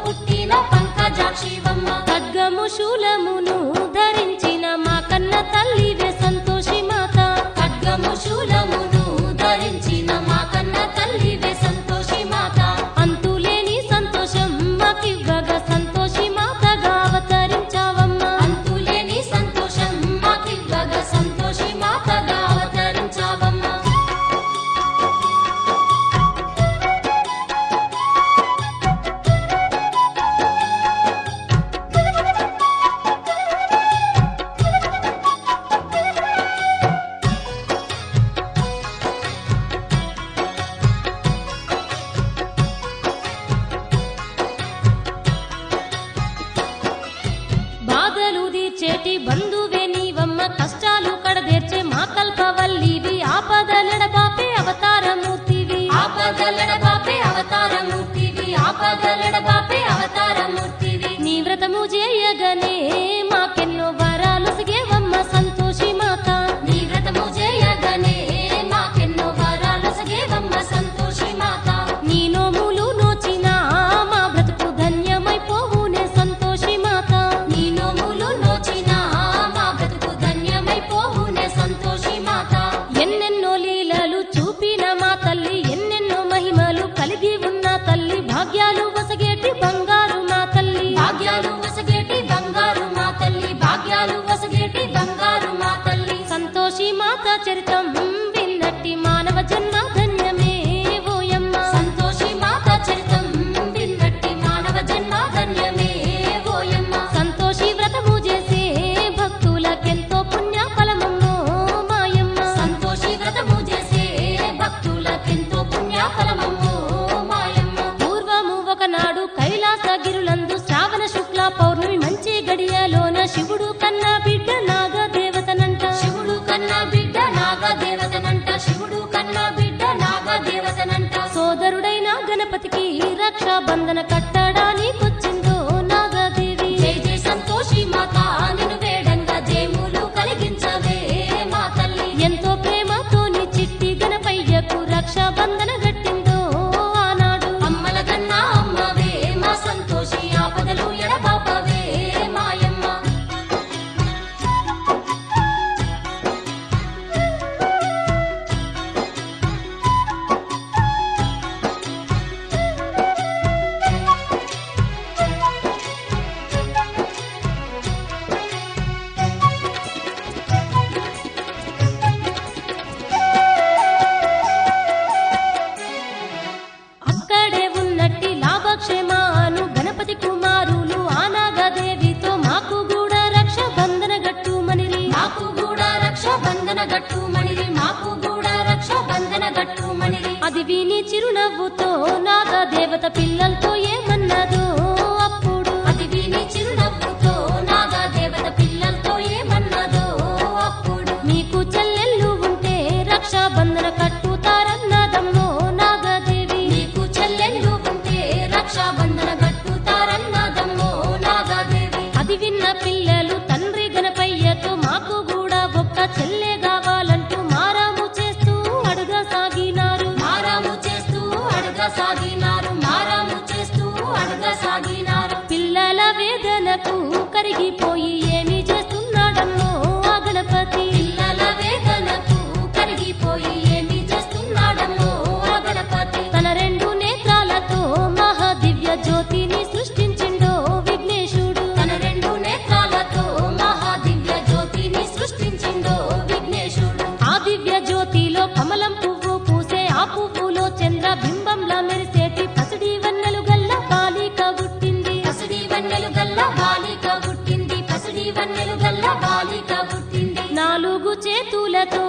పుట్టిన పంకజాక్షివమ్మ ఖడ్గము శూలమును ధరించిన మా కన్న తల్లివే సంతోషి మాత ఖడ్గము శూలమును ధరించిన మా కన్న తల్లివే సంతోషి మాత అంతులేని సంతోషం మాకివ్వగా సంతోషి మాతగా అవతరించావమ్మ అంతులేని సంతోషం మాకివ్వగా సంతోషి మాతగా అవతరించావమ్మ చేటి బంధువే నీవమ్మ కష్టాలు కడదేర్చే మా కల్పవల్లివి ఆపదలడబాపే అవతారమూర్తివి ఆపదలడబాపే అవతారమూర్తివి ఆపదలడబాపే అవతారమూర్తివి నీ వ్రతము చేయగనే మాకెన్నో వరాలు సిగేవమ్మ సంతోషి మాత నీ వ్రతము చేయగనే మాకెన్నో వరాలు సిగేవమ్మ సంతోషి మాత నీ నోములు నోచిన మా బ్రతుకు ధన్యమైపోవునే సంతోషి మాత నీ నోములు సంతోషి మాత ఎన్నెన్నో లీలలు చూపిన మా తల్లి ఎన్నెన్నో మహిమలు కలిగి ఉన్న తల్లి భాగ్యాలు వసగేటి బంగారు మా తల్లి భాగ్యాలు వసగేటి బంగారు మా తల్లి భాగ్యాలు వసగేటి బంగారు మా తల్లి సంతోషి మాత చరితం విన్నట్టి మానవ జన్మ ధన్యమే ఓయమ్మ సంతోషి మాత చరితం విన్నట్టి మానవ జన్మ ధన్యమే ఓయమ్మ సంతోషి వ్రతము చేసే భక్తులకెంతో పుణ్య ఫలమమ్మ పూర్వము ఒకనాడు కైలాసగిరులందు శ్రావణ శుక్ల పౌర్ణమి మంచి గడియలోన శివుడు కన్నా బిడ్డ నాగదేవతనంట శివుడు కన్నా బిడ్డ నాగదేవతనంట శివుడు కన్నా బిడ్డ నాగదేవతనంట సోదరుడైన గణపతికి రక్షాబంధన కట్టడానికొచ్చిందో నాగదేవి జై జై సంతోషి మాత నిన్ను వేడంగా జయములు కలిగించవే మా తల్లి ఎంతో ప్రేమతో నీ చిట్టి గణపయ్యకు రక్షాబంధన గట్టిందో ఆనాడు అమ్మల కన్నా అమ్మవే మా సంతోషి ఆపదలు ఎడబాపవే మాయమ్మ అక్కడే ఉన్నట్టి లాభక్షేమాను గణపతి కుమారులు ఆనాగదేవితో మాకు కూడా రక్షాబంధన గట్టుమనిరి మాకు కూడా రక్షాబంధన గట్టుమనిరి మాకు కూడా రక్షాబంధన గట్టుమనిరి అది విని చిరునవ్వుతో నాగదేవత పిల్లలతో ఏమన్నదో అప్పుడు అది విని చిరునవ్వుతో నాగదేవత పిల్లలతో ఏమన్నదో అప్పుడు మీకు చెల్లెళ్ళు ఉంటే రక్షాబంధన కట్టుతారన్నదమ్మో నాగదేవి మీకు చెల్లెళ్ళు ఉంటే రక్షాబంధన కట్టుతారన్నదమ్మో నాగదేవి అది విన్న పిల్లలు తండ్రి గణపయ్యతో మాకు కూడా ఒక్క చెల్లె కావాలంటూ మారాము చేస్తూ అడగసాగినారు మారాము చేస్తూ అడగసాగినారు మారాము చేస్తూ అడగసాగినారు పిల్లల వేదనకు కరిగిపోయి ఏమి చేస్తున్నాడమ్మో ఆ గణపతి పిల్లల వేదనకు కరిగిపోయి ఏమి చేస్తున్నాడమ్మో ఆ గణపతి తన రెండు నేత్రాలతో మహాదివ్య జ్యోతిని సృష్టించిండో విఘ్నేశుడు తన రెండు నేత్రాలతో మహాదివ్య జ్యోతిని సృష్టించిండో విఘ్నేశుడు ఆ దివ్య జ్యోతిలో కమలం పువ్వు పూసే ఆ పువ్వులో చంద్ర బింబంలా మెరిసేటి పసిడి వన్నెలు గల్ల బాలిక పుట్టింది పసిడి వన్నెలు గల్ల బాలిక పుట్టింది పసిడి వన్నెలు గల్ల బాలిక పుట్టింది నాలుగు చేతులతో